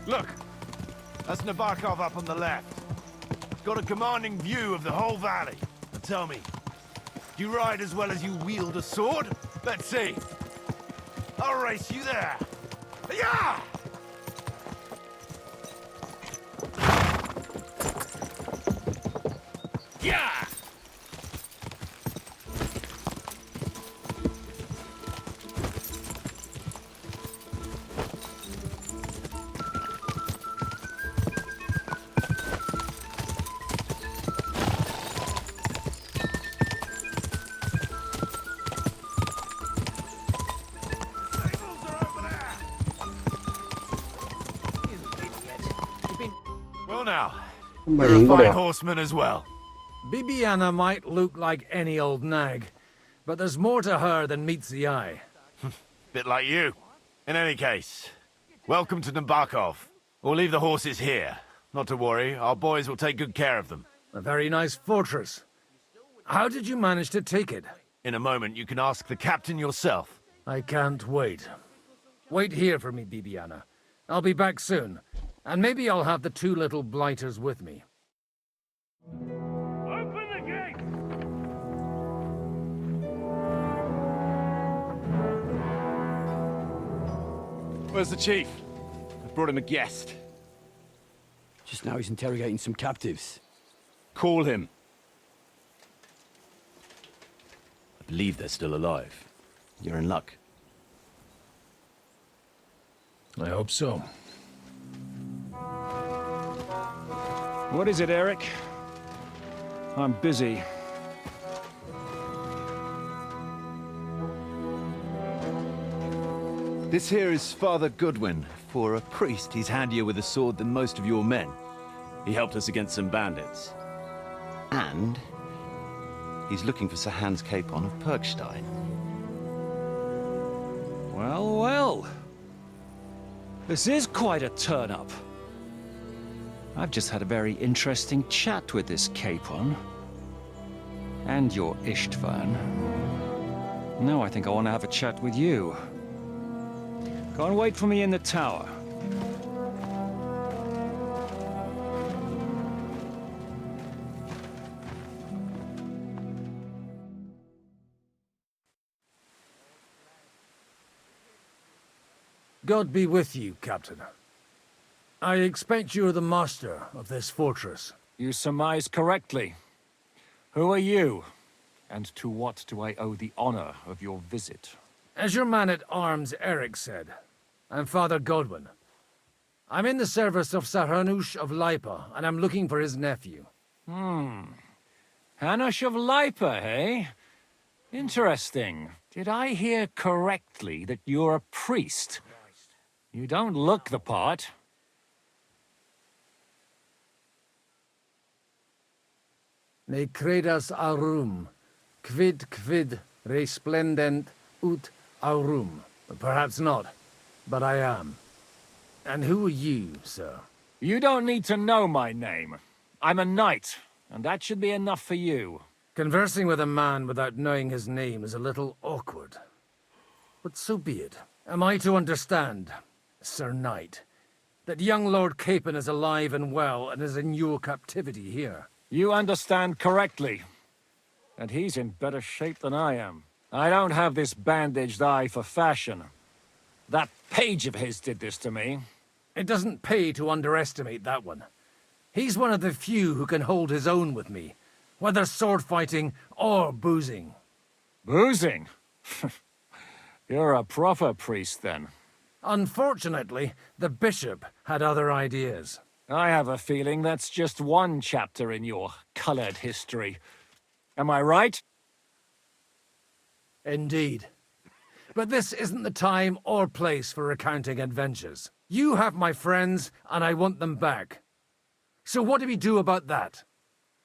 Look, that's Nabokov up on the left. It's got a commanding view of the whole valley. Now tell me, do you ride as well as you wield a sword? Let's see. I'll race you there. Yeah! Yeah! Well now, ไม่ you're ถึง a ก็เลย fine horseman as well. Bibiana might look like any old nag, but there's more to her than meets the eye. Bit like you. In any case, welcome to Nabokov. We'll leave the horses here. Not to worry, our boys will take good care of them. A very nice fortress. How did you manage to take it? In a moment, you can ask the captain yourself. I can't wait. Wait here for me, Bibiana. I'll be back soon, and maybe I'll have the two little blighters with me. Open the gate! Where's the chief? I brought him a guest. Just now he's interrogating some captives. Call him. I believe they're still alive. You're in luck. I hope so. What is it, Eric? I'm busy. This here is Father Goodwin. For a priest, he's handier with a sword than most of your men. He helped us against some bandits. And he's looking for Sir Hans Capon of Perkstein. Well, well. This is quite a turn-up. I've just had a very interesting chat with this Capon. And your Istvan. Now I think I want to have a chat with you. Go and wait for me in the tower. God be with you, Captain. I expect you're the master of this fortress. You surmise correctly. Who are you? And to what do I owe the honor of your visit? As your man-at-arms Eric said, I'm Father Godwin. I'm in the service of Sahanush of Lipa, and I'm looking for his nephew. Hanush of Lipa, eh? Interesting. Did I hear correctly that you're a priest? You don't look the part. Ne credas aurum, quid resplendent ut aurum. Perhaps not, but I am. And who are you, sir? You don't need to know my name. I'm a knight, and that should be enough for you. Conversing with a man without knowing his name is a little awkward. But so be it. Am I to understand, Sir Knight, that young Lord Capon is alive and well and is in your captivity here? You understand correctly. And he's in better shape than I am. I don't have this bandaged eye for fashion. That page of his did this to me. It doesn't pay to underestimate that one. He's one of the few who can hold his own with me, whether sword fighting or boozing. Boozing? You're a proper priest, then. Unfortunately, the bishop had other ideas. I have a feeling that's just one chapter in your colored history. Am I right? Indeed. But this isn't the time or place for recounting adventures. You have my friends, and I want them back. So what do we do about that?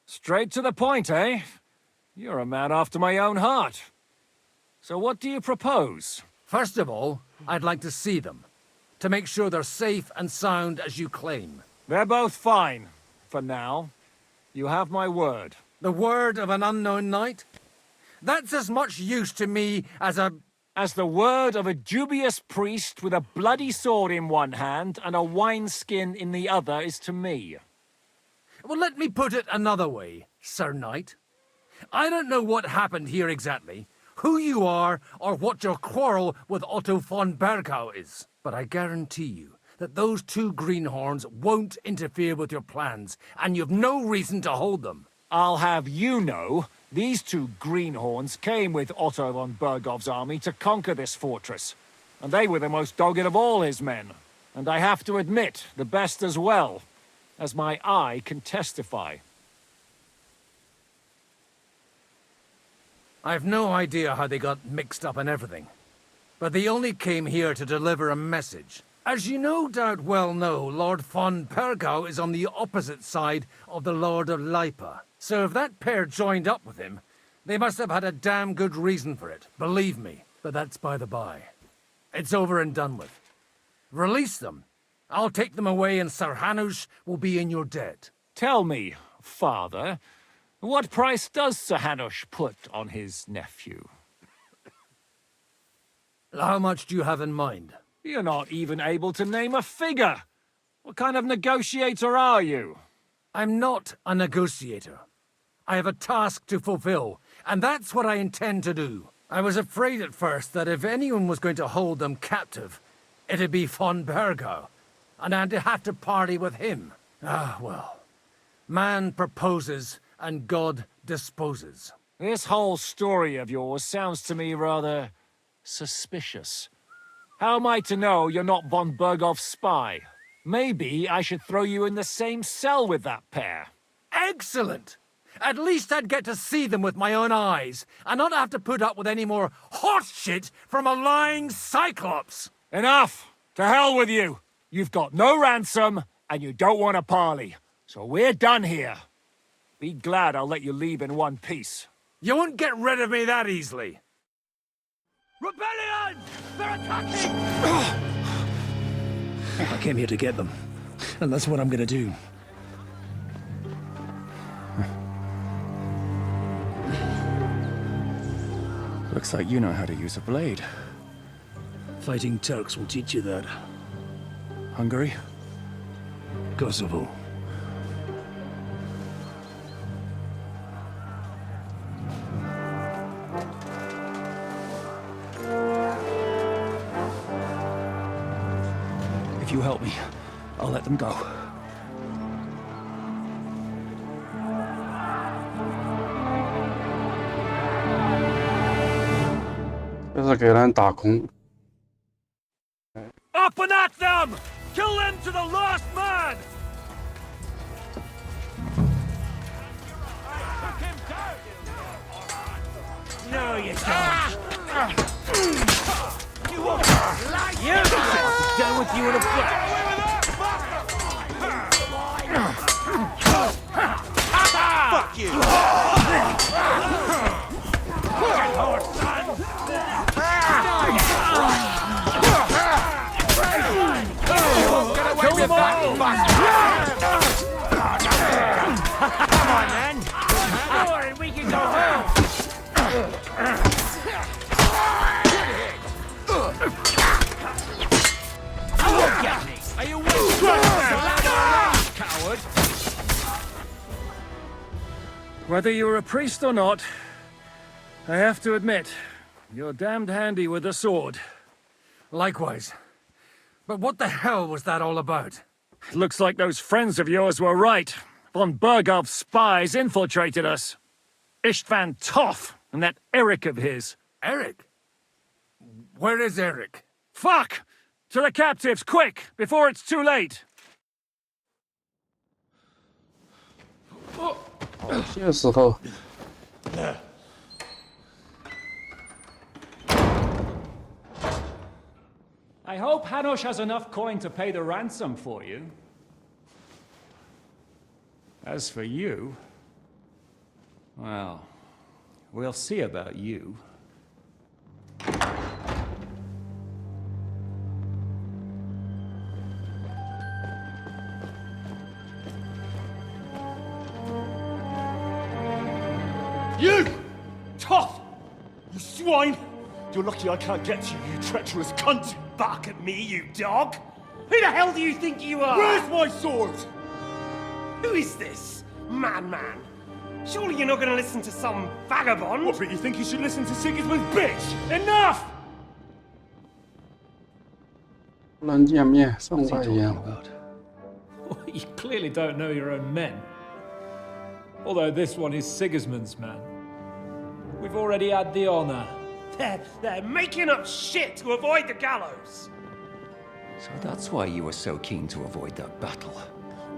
Straight to the point, eh? You're a man after my own heart. So what do you propose? First of all, I'd like to see them, to make sure they're safe and sound as you claim. They're both fine, for now. You have my word. The word of an unknown knight? That's as much use to me as a as the word of a dubious priest with a bloody sword in one hand and a wineskin in the other is to me. Well, let me put it another way, Sir Knight. I don't know what happened here exactly, who you are, or what your quarrel with Otto von Bergau is. But I guarantee you that those two greenhorns won't interfere with your plans, and you've no reason to hold them. I'll have you know, these two greenhorns came with Otto von Bergov's army to conquer this fortress, and they were the most dogged of all his men. And I have to admit, the best as well, as my eye can testify. I've no idea how they got mixed up in everything, but they only came here to deliver a message. As you no doubt well know, Lord von Bergau is on the opposite side of the Lord of Lipa. So if that pair joined up with him, they must have had a damn good reason for it, believe me. But that's by the by. It's over and done with. Release them. I'll take them away and Sir Hanush will be in your debt. Tell me, father, what price does Sir Hanush put on his nephew? How much do you have in mind? You're not even able to name a figure. What kind of negotiator are you? I'm not a negotiator. I have a task to fulfill, and that's what I intend to do. I was afraid at first that if anyone was going to hold them captive, it'd be von Bergau, and I'd have to parley with him. Ah, well. Man proposes, and God disposes. This whole story of yours sounds to me rather suspicious. How am I to know you're not von Bergov's spy? Maybe I should throw you in the same cell with that pair. Excellent! At least I'd get to see them with my own eyes, and not have to put up with any more horse shit from a lying cyclops! Enough! To hell with you! You've got no ransom, and you don't want a parley. So we're done here. Be glad I'll let you leave in one piece. You won't get rid of me that easily. Rebellion! They're attacking! I came here to get them, and that's what I'm gonna do. Looks like you know how to use a blade. Fighting Turks will teach you that. Hungary? Kosovo. If you help me, I'll let them go. Up and at them! Kill them to the last man! No, you don't. You're done with you in a flash. Fuck you! Kill them all! Come on, man! Don't worry, we can go home! Look at me! Are you with me? Coward! Whether you're a priest or not, I have to admit, you're damned handy with a sword. Likewise. But what the hell was that all about? It looks like those friends of yours were right. Von Bergov's spies infiltrated us. Istvan Toth and that Eric of his. Eric? Where is Eric? Fuck! To the captives, quick, before it's too late! I hope Hanush has enough coin to pay the ransom for you. As for you, well, we'll see about you. You! Tough! You swine! You're lucky I can't get to you, you treacherous cunt! Bark at me, you dog! Who the hell do you think you are? Where's my sword? Who is this? Man. Surely you're not gonna listen to some vagabond? What, but you think you should listen to Sigismund's bitch? Enough! นั่นเยี่ยมเนี่ยส่ง What's ไป he เยี่ยม talking about? You clearly don't know your own men. Although this one is Sigismund's man. We've already had the honor. They're making up shit to avoid the gallows! So that's why you were so keen to avoid that battle.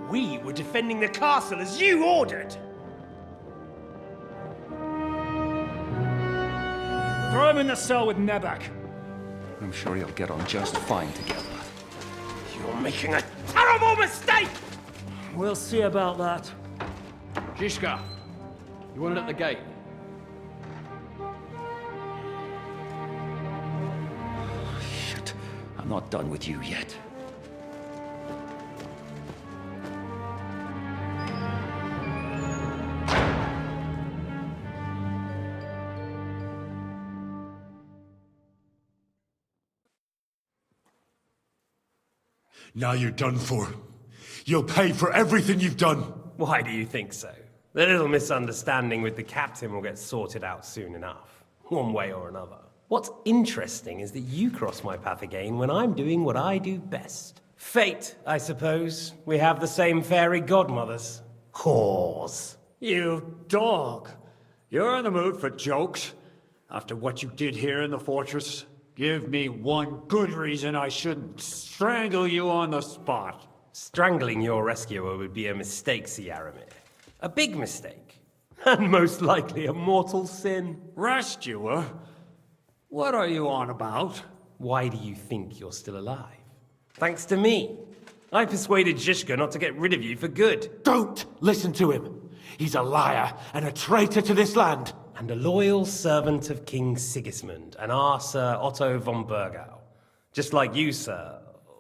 We were defending the castle as you ordered! Throw him in the cell with Nebak. I'm sure you'll get on just fine together. You're making a terrible mistake! We'll see about that. Zhishka, you want it at the gate? Shit, I'm not done with you yet. Now you're done for. You'll pay for everything you've done. Why do you think so? The little misunderstanding with the captain will get sorted out soon enough, one way or another. What's interesting is that you cross my path again when I'm doing what I do best. Fate, I suppose. We have the same fairy godmothers. Whores. You dog! You're in the mood for jokes? After what you did here in the fortress? Give me one good reason I shouldn't strangle you on the spot. Strangling your rescuer would be a mistake, Yaramir. A big mistake. And most likely a mortal sin. Rescuer? What are you on about? Why do you think you're still alive? Thanks to me. I persuaded Zhishka not to get rid of you for good. Don't listen to him. He's a liar and a traitor to this land. And a loyal servant of King Sigismund and our Sir Otto von Burgau. Just like you, sir.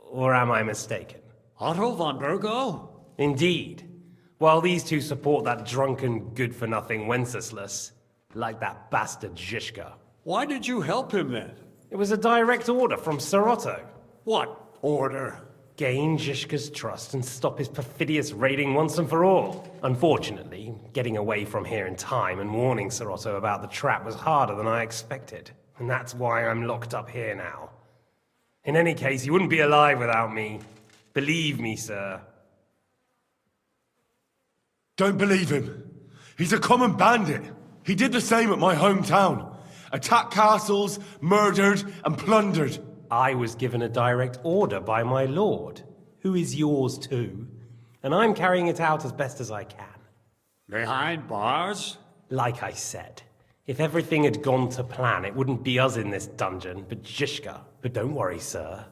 Or am I mistaken? Otto von Burgau? Indeed. While these two support that drunken, good-for-nothing Wenceslas, like that bastard Zhishka. Why did you help him then? It was a direct order from Sir Otto. What order? Gain Zhishka's trust and stop his perfidious raiding once and for all. Unfortunately, getting away from here in time and warning Sir Otto about the trap was harder than I expected. And that's why I'm locked up here now. In any case, he wouldn't be alive without me. Believe me, sir. Don't believe him. He's a common bandit. He did the same at my hometown. Attacked castles, murdered, and plundered. I was given a direct order by my lord, who is yours too. And I'm carrying it out as best as I can. Behind bars? Like I said, if everything had gone to plan, it wouldn't be us in this dungeon, but Zhishka. But don't worry, sir.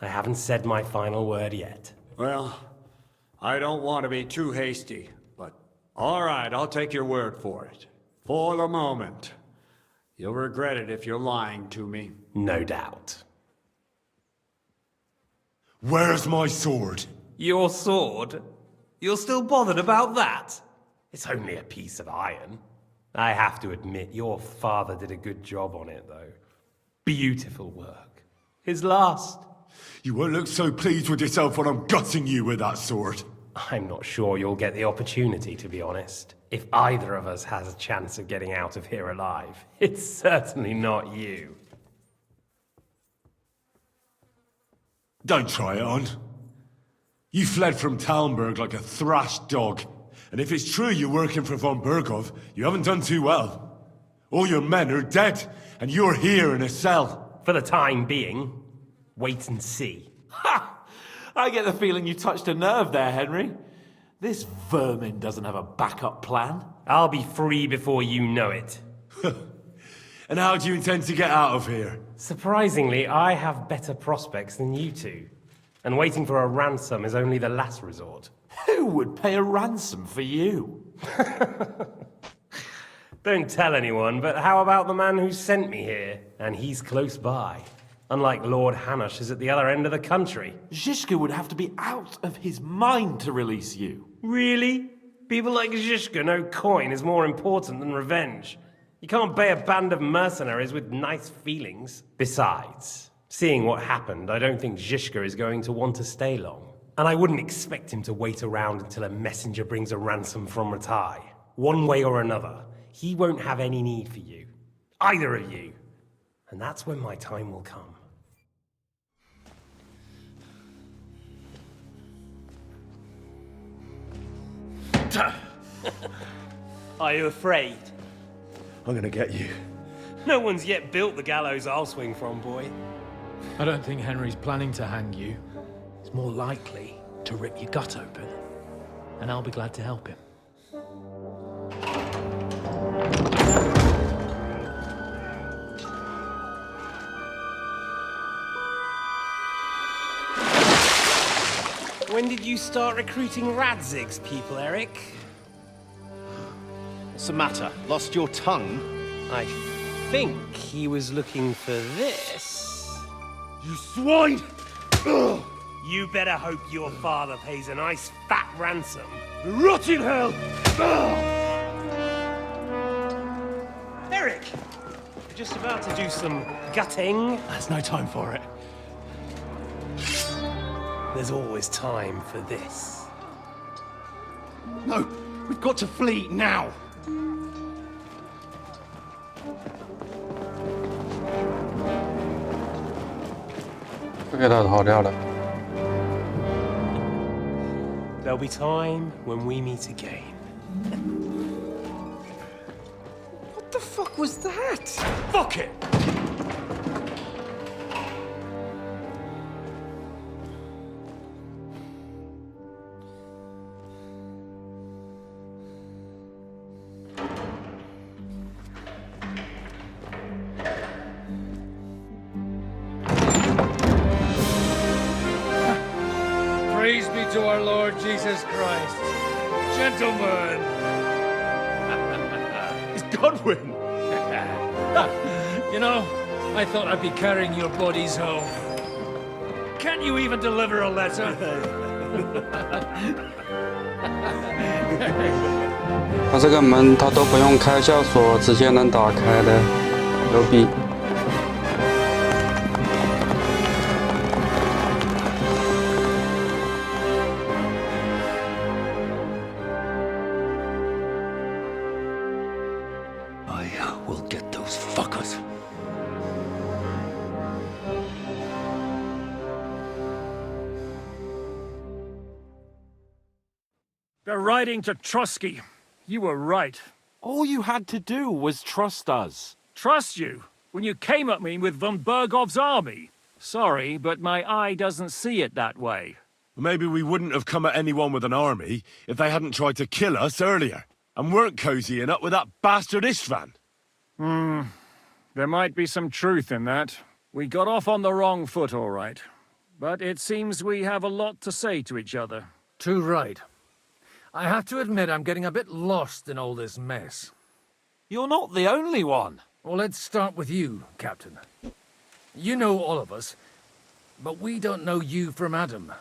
I haven't said my final word yet. Well, I don't want to be too hasty, but all right, I'll take your word for it. For the moment. You'll regret it if you're lying to me. No doubt. Where's my sword? Your sword? You're still bothered about that? It's only a piece of iron. I have to admit, your father did a good job on it, though. Beautiful work. His last. You won't look so pleased with yourself when I'm gutting you with that sword. I'm not sure you'll get the opportunity, to be honest. If either of us has a chance of getting out of here alive, it's certainly not you. Don't try it on. You fled from Talmberg like a thrashed dog. And if it's true you're working for von Burgov, you haven't done too well. All your men are dead, and you're here in a cell. For the time being, wait and see. Ha! I get the feeling you touched a nerve there, Henry. This vermin doesn't have a backup plan. I'll be free before you know it. And how do you intend to get out of here? Surprisingly, I have better prospects than you two. And waiting for a ransom is only the last resort. Who would pay a ransom for you? Don't tell anyone, but how about the man who sent me here? And he's close by. Unlike Lord Hanush is at the other end of the country. Zhishka would have to be out of his mind to release you. Really? People like Zhishka know coin is more important than revenge. You can't bay a band of mercenaries with nice feelings. Besides, seeing what happened, I don't think Zhishka is going to want to stay long. And I wouldn't expect him to wait around until a messenger brings a ransom from Ratai. One way or another, he won't have any need for you. Either of you. And that's when my time will come. Are you afraid? I'm gonna get you. No one's yet built the gallows I'll swing from, boy. I don't think Henry's planning to hang you. He's more likely to rip your gut open. And I'll be glad to help him. When did you start recruiting Radzig's people, Eric? What's the matter? Lost your tongue? I think he was looking for this. You swine! Ugh. You better hope your father pays a nice fat ransom. Rot in hell! Ugh. Eric! You're just about to do some gutting. There's no time for it. There's always time for this. No, we've got to flee now. There'll be time when we meet again. What the fuck was that? Fuck it! Praise be to our Lord Jesus Christ. Gentlemen! It's Godwin! You know, I thought I'd be carrying your bodies home. Can't you even deliver a letter? 它这个门它都不用开下锁，直接能打开的，牛逼！ I will get those fuckers. They're riding to Trusky. You were right. All you had to do was trust us. Trust you? When you came at me with von Bergov's army? Sorry, but my eye doesn't see it that way. Maybe we wouldn't have come at anyone with an army if they hadn't tried to kill us earlier, and weren't cozying up with that bastard Istvan. There might be some truth in that. We got off on the wrong foot, all right. But it seems we have a lot to say to each other. Too right. I have to admit I'm getting a bit lost in all this mess. You're not the only one. Well, let's start with you, Captain. You know all of us, but we don't know you from Adam.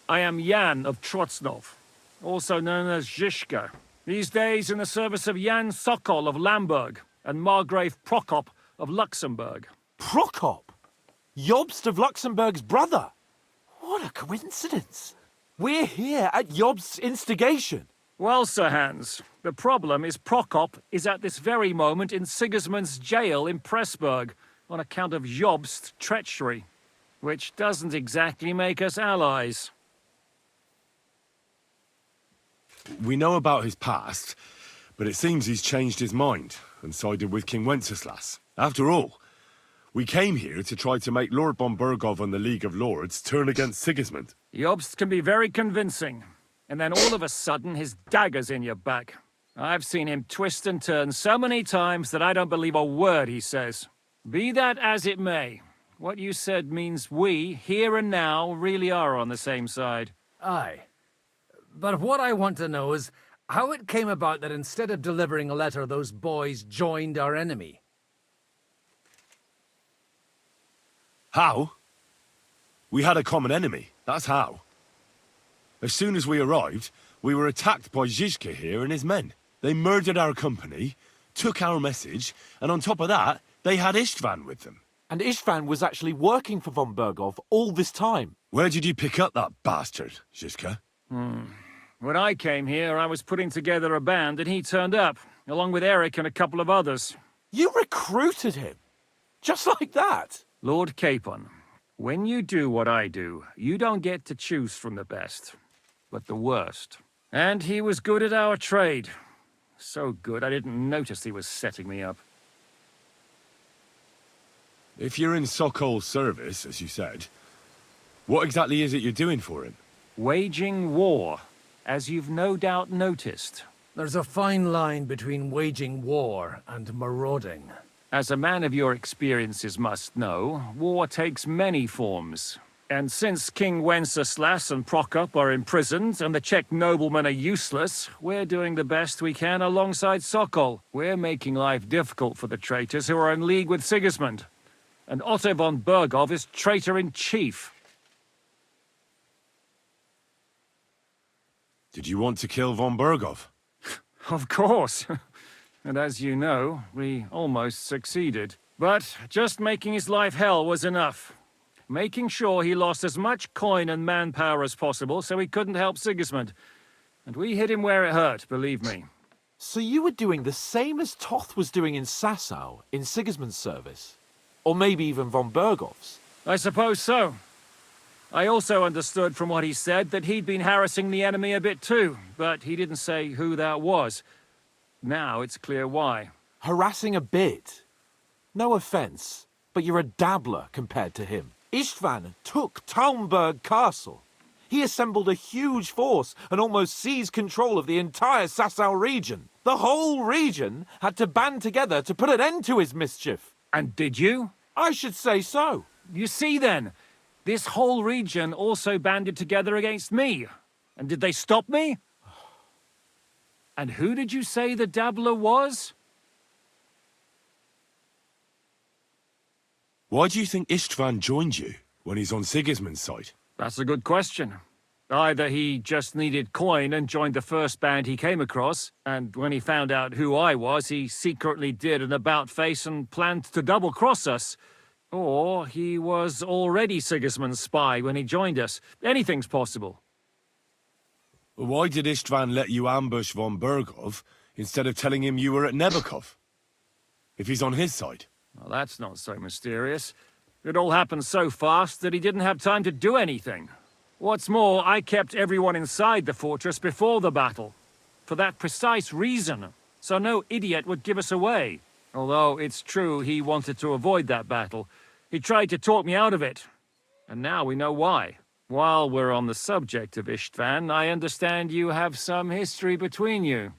I am Jan of Trotsnov, also known as Zhishka. These days in the service of Jan Sokol of Lamberg and Margrave Prokop of Luxembourg. Prokop? Jobst of Luxembourg's brother? What a coincidence. We're here at Jobst's instigation. Well, Sir Hans, the problem is Prokop is at this very moment in Sigismund's jail in Pressburg on account of Jobst's treachery, which doesn't exactly make us allies. We know about his past, but it seems he's changed his mind and sided with King Wenceslas. After all, we came here to try to make Lord von Bergov and the League of Lords turn against Sigismund. Jobst can be very convincing, and then all of a sudden his dagger's in your back. I've seen him twist and turn so many times that I don't believe a word he says. Be that as it may, what you said means we, here and now, really are on the same side. Aye. But what I want to know is how it came about that instead of delivering a letter, those boys joined our enemy. How? We had a common enemy, that's how. As soon as we arrived, we were attacked by Zhizka here and his men. They murdered our company, took our message, and on top of that, they had Istvan with them. And Istvan was actually working for von Bergov all this time. Where did you pick up that bastard, Žižka? When I came here, I was putting together a band, and he turned up, along with Eric and a couple of others. You recruited him? Just like that? Lord Capon, when you do what I do, you don't get to choose from the best, but the worst. And he was good at our trade. So good, I didn't notice he was setting me up. If you're in Sokol's service, as you said, what exactly is it you're doing for him? Waging war, as you've no doubt noticed. There's a fine line between waging war and marauding. As a man of your experiences must know, war takes many forms. And since King Wenceslas and Prokop are imprisoned and the Czech noblemen are useless, we're doing the best we can alongside Sokol. We're making life difficult for the traitors who are in league with Sigismund. And Otto von Bergov is traitor-in-chief. Did you want to kill von Bergov? Of course. And as you know, we almost succeeded. But just making his life hell was enough. Making sure he lost as much coin and manpower as possible so he couldn't help Sigismund. And we hit him where it hurt, believe me. So you were doing the same as Toth was doing in Sasau, in Sigismund's service? Or maybe even von Bergov's? I suppose so. I also understood from what he said that he'd been harassing the enemy a bit too, but he didn't say who that was. Now it's clear why. Harassing a bit? No offense, but you're a dabbler compared to him. Istvan took Talmberg Castle. He assembled a huge force and almost seized control of the entire Sasau region. The whole region had to band together to put an end to his mischief. And did you? I should say so. You see then, this whole region also banded together against me. And did they stop me? And who did you say the dabbler was? Why do you think Istvan joined you when he's on Sigismund's side? That's a good question. Either he just needed coin and joined the first band he came across, and when he found out who I was, he secretly did an about-face and planned to double-cross us. Or he was already Sigismund's spy when he joined us. Anything's possible. Why did Istvan let you ambush von Bergov instead of telling him you were at Nebukov? If he's on his side. Well, that's not so mysterious. It all happened so fast that he didn't have time to do anything. What's more, I kept everyone inside the fortress before the battle. For that precise reason. So no idiot would give us away. Although it's true he wanted to avoid that battle. He tried to talk me out of it. And now we know why. While we're on the subject of Istvan, I understand you have some history between you.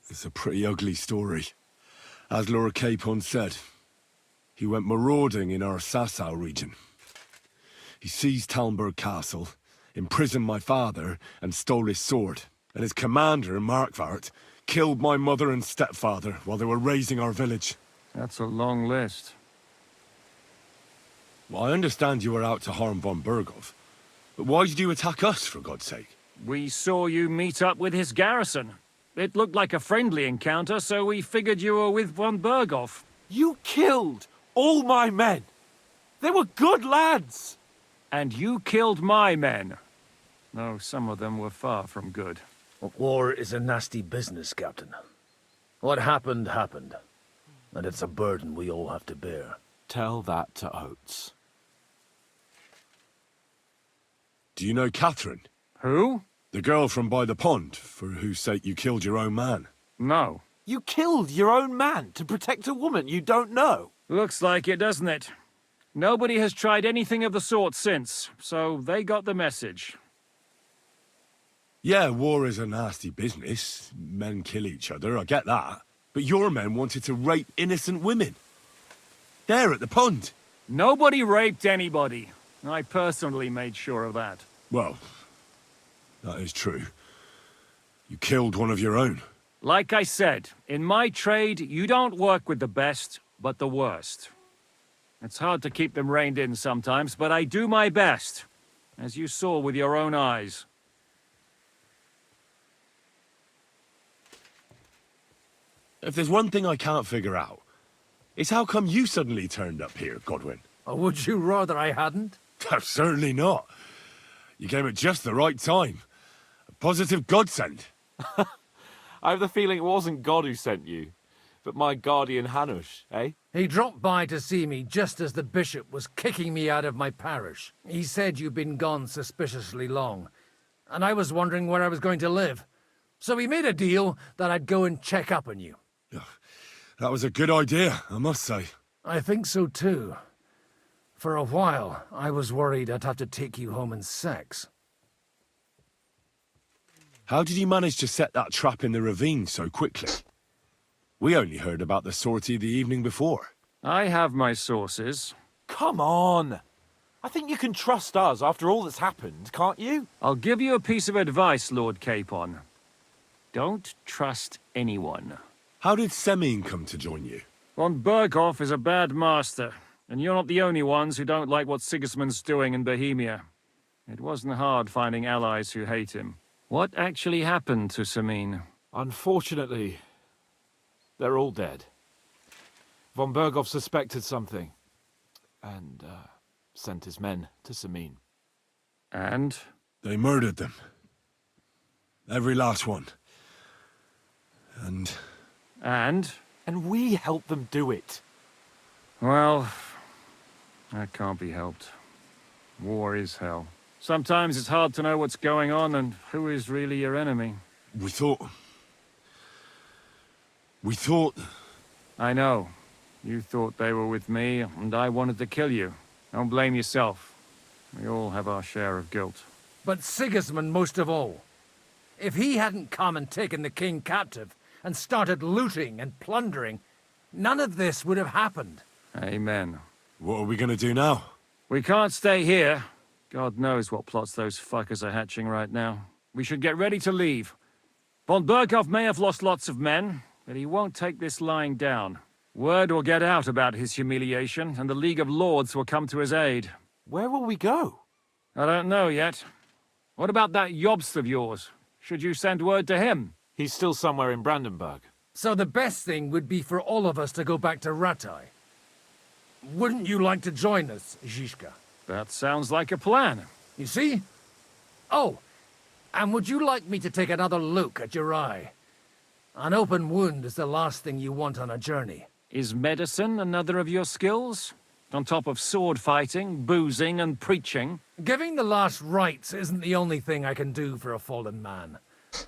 It's a pretty ugly story. As Lord Capon said, he went marauding in our Sasau region. He seized Talmberg Castle, imprisoned my father, and stole his sword. And his commander, Markvart, killed my mother and stepfather while they were raising our village. That's a long list. Well, I understand you were out to harm von Bergov. But why did you attack us, for God's sake? We saw you meet up with his garrison. It looked like a friendly encounter, so we figured you were with von Bergov. You killed all my men! They were good lads! And you killed my men. Though some of them were far from good. War is a nasty business, Captain. What happened, happened. And it's a burden we all have to bear. Tell that to Oates. Do you know Catherine? Who? The girl from by the pond, for whose sake you killed your own man. No. You killed your own man to protect a woman you don't know? Looks like it, doesn't it? Nobody has tried anything of the sort since, so they got the message. Yeah, war is a nasty business. Men kill each other, I get that. But your men wanted to rape innocent women. There at the pond. Nobody raped anybody. I personally made sure of that. Well, that is true. You killed one of your own. Like I said, in my trade, you don't work with the best, but the worst. It's hard to keep them reined in sometimes, but I do my best, as you saw with your own eyes. If there's one thing I can't figure out, it's how come you suddenly turned up here, Godwin? Or would you rather I hadn't? Certainly not. You came at just the right time. A positive godsend. I have the feeling it wasn't God who sent you, but my guardian Hanush, eh? He dropped by to see me just as the bishop was kicking me out of my parish. He said you'd been gone suspiciously long, and I was wondering where I was going to live. So we made a deal that I'd go and check up on you. That was a good idea, I must say. I think so too. For a while, I was worried I'd have to take you home in sex. How did you manage to set that trap in the ravine so quickly? We only heard about the sortie the evening before. I have my sources. Come on! I think you can trust us after all that's happened, can't you? I'll give you a piece of advice, Lord Capon. Don't trust anyone. How did Semine come to join you? Von Berghoff is a bad master, and you're not the only ones who don't like what Sigismund's doing in Bohemia. It wasn't hard finding allies who hate him. What actually happened to Semine? Unfortunately, they're all dead. Von Berghoff suspected something, and sent his men to Semine. And? They murdered them. Every last one. And? And? And we helped them do it. Well, that can't be helped. War is hell. Sometimes it's hard to know what's going on and who is really your enemy. We thought... I know. You thought they were with me, and I wanted to kill you. Don't blame yourself. We all have our share of guilt. But Sigismund most of all. If he hadn't come and taken the king captive, and started looting and plundering, none of this would have happened. Amen. What are we gonna do now? We can't stay here. God knows what plots those fuckers are hatching right now. We should get ready to leave. Von Berghoff may have lost lots of men, but he won't take this lying down. Word will get out about his humiliation, and the League of Lords will come to his aid. Where will we go? I don't know yet. What about that Jobst of yours? Should you send word to him? He's still somewhere in Brandenburg. So the best thing would be for all of us to go back to Ratai. Wouldn't you like to join us, Zizka? That sounds like a plan. You see? Oh, and would you like me to take another look at your eye? An open wound is the last thing you want on a journey. Is medicine another of your skills? On top of sword fighting, boozing, and preaching? Giving the last rites isn't the only thing I can do for a fallen man.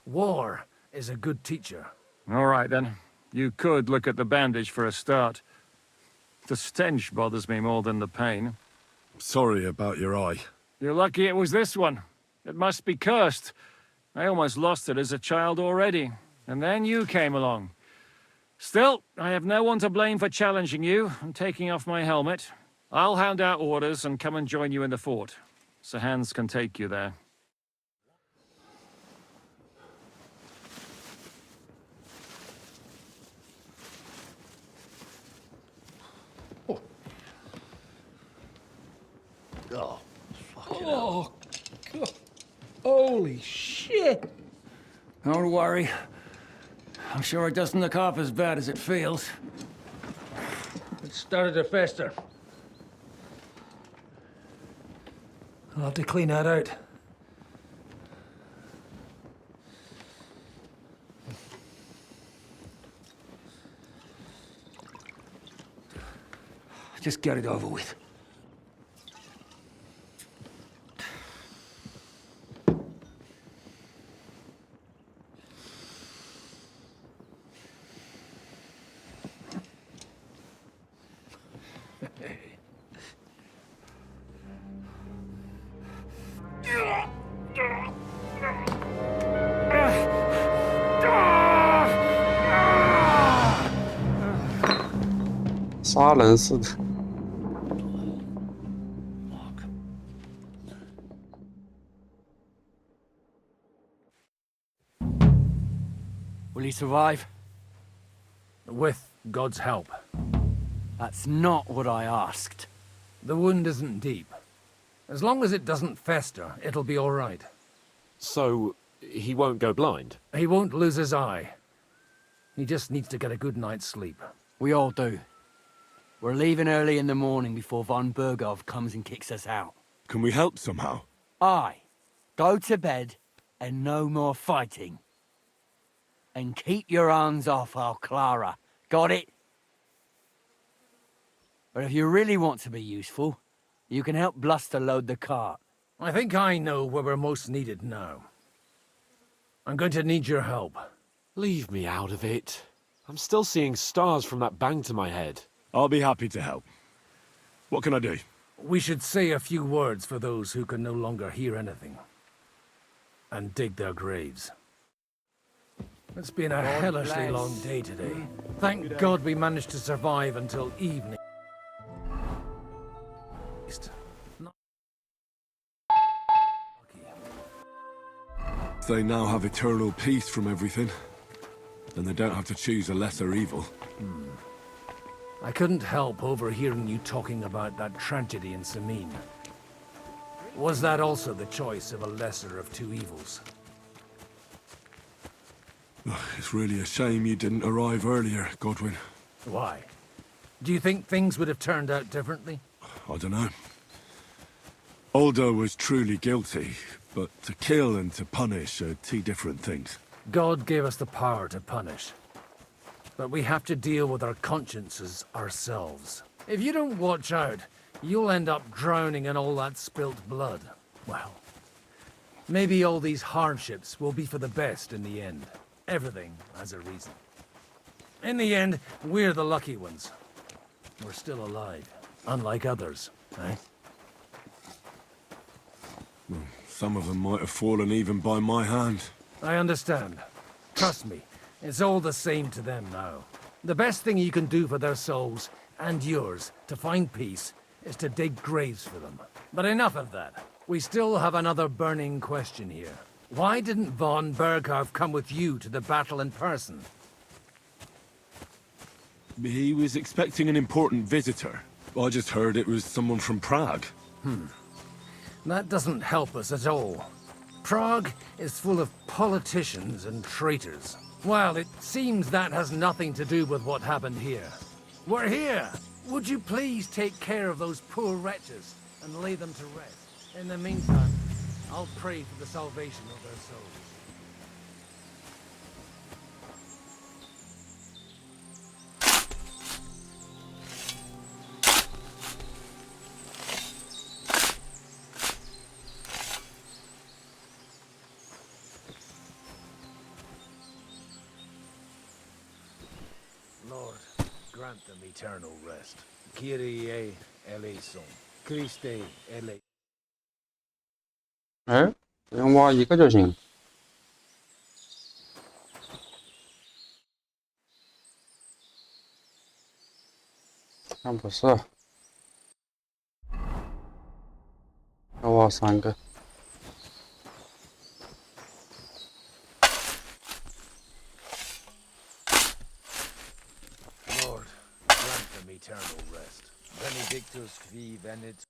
War is a good teacher. All right, then. You could look at the bandage for a start. The stench bothers me more than the pain. Sorry about your eye. You're lucky it was this one. It must be cursed. I almost lost it as a child already. And then you came along. Still, I have no one to blame for challenging you and taking off my helmet. I'll hand out orders and come and join you in the fort. Sir Hans can take you there. Oh, fucking hell. God. Holy shit! Don't worry. I'm sure it doesn't look half as bad as it feels. It started to fester. I'll have to clean that out. Just get it over with.杀人似的。 Will he survive? With God's help. That's not what I asked. The wound isn't deep. As long as it doesn't fester, it'll be all right. So, he won't go blind? He won't lose his eye. He just needs to get a good night's sleep. We all do. We're leaving early in the morning before von Bergov comes and kicks us out. Can we help somehow? Aye. Go to bed and no more fighting. And keep your hands off our Clara. Got it? But if you really want to be useful, you can help Bluster load the cart. I think I know where we're most needed now. I'm going to need your help. Leave me out of it. I'm still seeing stars from that bang to my head. I'll be happy to help. What can I do? We should say a few words for those who can no longer hear anything. And dig their graves. It's been a hellishly long day today. Thank God we managed to survive until evening. They now have eternal peace from everything. And they don't have to choose a lesser evil. I couldn't help overhearing you talking about that tragedy in Samin. Was that also the choice of a lesser of two evils? It's really a shame you didn't arrive earlier, Godwin. Why? Do you think things would have turned out differently? I don't know. Aldo was truly guilty, but to kill and to punish are two different things. God gave us the power to punish. But we have to deal with our consciences ourselves. If you don't watch out, you'll end up drowning in all that spilt blood. Well, maybe all these hardships will be for the best in the end. Everything has a reason. In the end, we're the lucky ones. We're still alive, unlike others, eh? Well, some of them might have fallen even by my hand. I understand. Trust me, it's all the same to them now. The best thing you can do for their souls, and yours, to find peace, is to dig graves for them. But enough of that. We still have another burning question here. Why didn't von Berghoff come with you to the battle in person? He was expecting an important visitor. I just heard it was someone from Prague. That doesn't help us at all. Prague is full of politicians and traitors. Well, it seems that has nothing to do with what happened here. We're here! Would you please take care of those poor wretches and lay them to rest? In the meantime, I'll pray for the salvation of their souls. Lord, grant them eternal rest. Kyrie eleison. Christe eleison. 哎，不用挖一个就行。但不是，要挖3个。Lord, grant them eternal rest. Benedictus qui venit.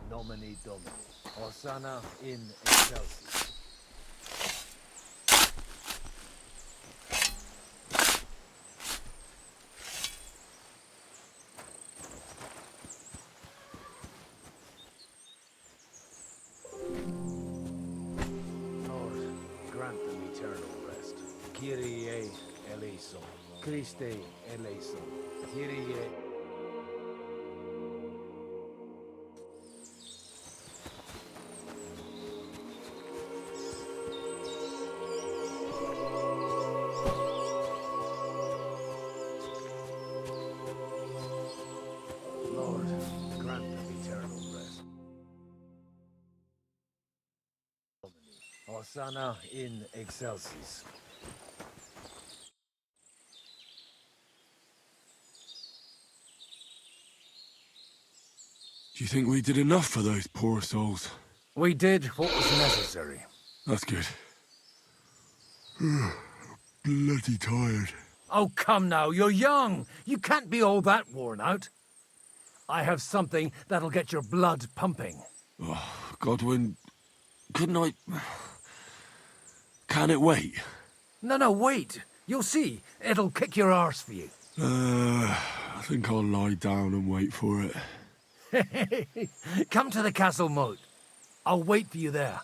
Nomini Domini. Hosanna in excelsis. Lord, grant them eternal rest. Kyrie eleison. Christe eleison. Kyrie. Lord, grant them eternal rest. Hosanna in excelsis. Do you think we did enough for those poor souls? We did what was necessary. That's good. Bloody tired. Oh, come now, you're young. You can't be all that worn out. I have something that'll get your blood pumping. Oh, Godwin, couldn't I... Can it wait? No, wait. You'll see. It'll kick your arse for you. I think I'll lie down and wait for it. Come to the castle moat. I'll wait for you there.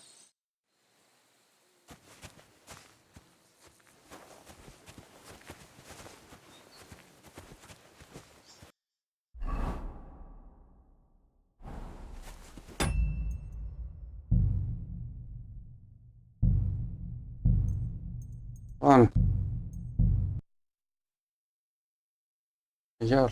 Lan. Yar.